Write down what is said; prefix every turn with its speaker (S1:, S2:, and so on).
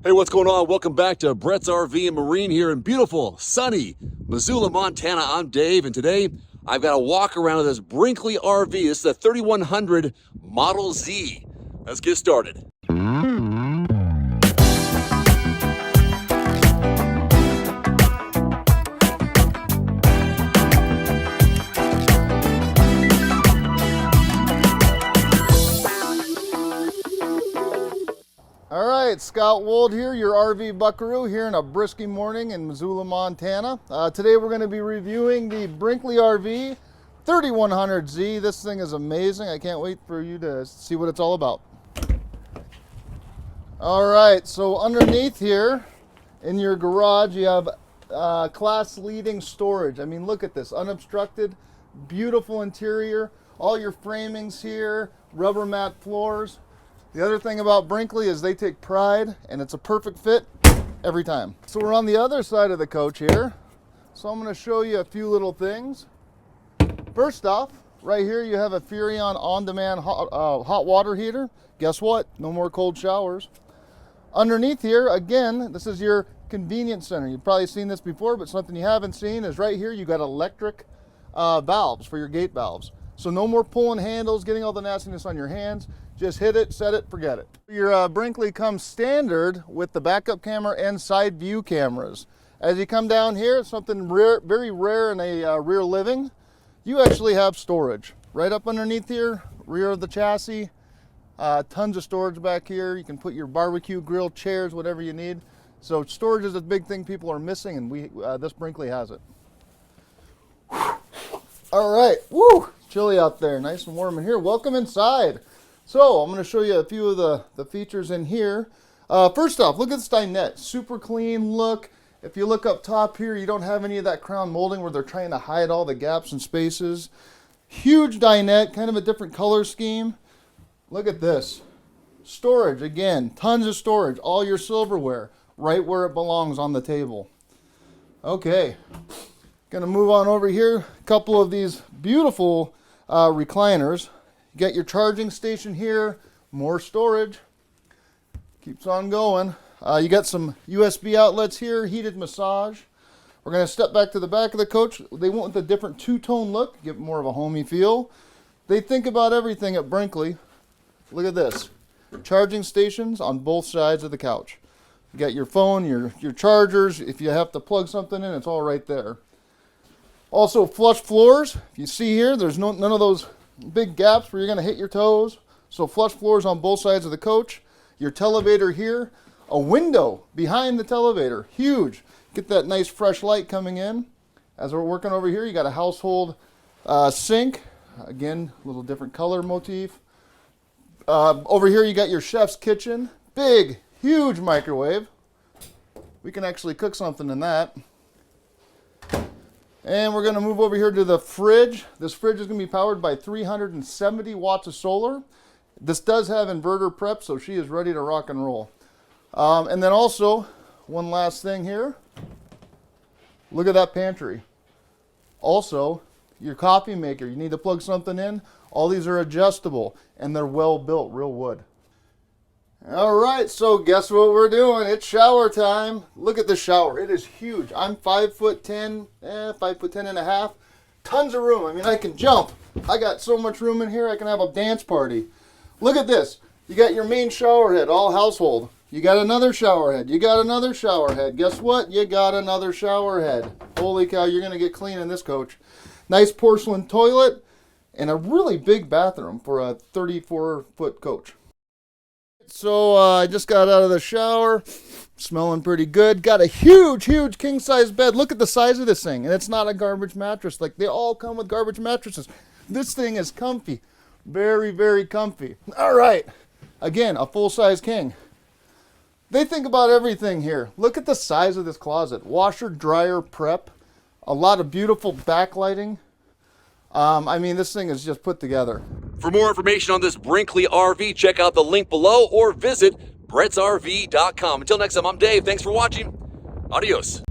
S1: Hey, what's going on? Welcome back to Brett's RV and Marine here in beautiful, sunny Missoula, Montana. I'm Dave, and today I've got a walk around of this Brinkley RV. This is a 3100 Model Z. Let's get started.
S2: All right, Scott Wold here, your RV buckaroo here in a brisky morning in Missoula, Montana. Today we're going to be reviewing the Brinkley RV 3100Z. This thing is amazing. I can't wait for you to see what it's all about. All right, so underneath here in your garage you have class-leading storage. I mean, look at this, unobstructed, beautiful interior, all your framings here, rubber mat floors. The other thing about Brinkley is they take pride, and it's a perfect fit every time. So we're on the other side of the coach here. So I'm going to show you a few little things. First off, right here you have a Furrion on-demand hot water heater. Guess what? No more cold showers. Underneath here, again, this is your convenience center. You've probably seen this before, but something you haven't seen is right here you got electric valves for your gate valves. So no more pulling handles, getting all the nastiness on your hands. Just hit it, set it, forget it. Your Brinkley comes standard with the backup camera and side view cameras. As you come down here, something rare, very rare in a rear living, you actually have storage. Right up underneath here, rear of the chassis, tons of storage back here. You can put your barbecue grill, chairs, whatever you need. So storage is a big thing people are missing, and this Brinkley has it. All right, woo, chilly out there, nice and warm in here. Welcome inside. So I'm going to show you a few of the features in here. First off, look at this dinette. Super clean look. If you look up top here, you don't have any of that crown molding where they're trying to hide all the gaps and spaces. Huge dinette, kind of a different color scheme. Look at this. Storage, again, tons of storage. All your silverware right where it belongs on the table. Okay, going to move on over here. A couple of these beautiful recliners. You got your charging station here, more storage, keeps on going. You got some USB outlets here, heated massage. We're going to step back to the back of the coach. They went with a different two-tone look, give it more of a homey feel. They think about everything at Brinkley. Look at this, charging stations on both sides of the couch. You got your phone, your chargers. If you have to plug something in, it's all right there. Also flush floors. If you see here, there's none of those big gaps where you're going to hit your toes. So flush floors on both sides of the coach. Your televator here, a window behind the televator, huge. Get that nice fresh light coming in. As we're working over here, you got a household sink. Again, a little different color motif. Over here you got your chef's kitchen. Big, huge microwave. We can actually cook something in that. And we're going to move over here to the fridge. This fridge is going to be powered by 370 watts of solar. This does have inverter prep, so she is ready to rock and roll. And then also, one last thing here. Look at that pantry. Also, your coffee maker. You need to plug something in. All these are adjustable, and they're well built, real wood. All right, so guess what we're doing? It's shower time. Look at the shower. It is huge. I'm 5'10", 5'10 and a half. Tons of room. I mean, I can jump. I got so much room in here, I can have a dance party. Look at this. You got your main shower head, all household. You got another shower head. You got another shower head. Guess what? You got another shower head. Holy cow, you're going to get clean in this coach. Nice porcelain toilet and a really big bathroom for a 34-foot coach. So I just got out of the shower, smelling pretty good. Got a huge, huge king-size bed. Look at the size of this thing. And it's not a garbage mattress. Like, they all come with garbage mattresses. This thing is comfy. Very, very comfy. All right. Again, a full-size king. They think about everything here. Look at the size of this closet. Washer, dryer, prep. A lot of beautiful backlighting. I mean, this thing is just put together.
S1: For more information on this Brinkley RV, check out the link below or visit brettsrv.com. Until next time, I'm Dave. Thanks for watching. Adios.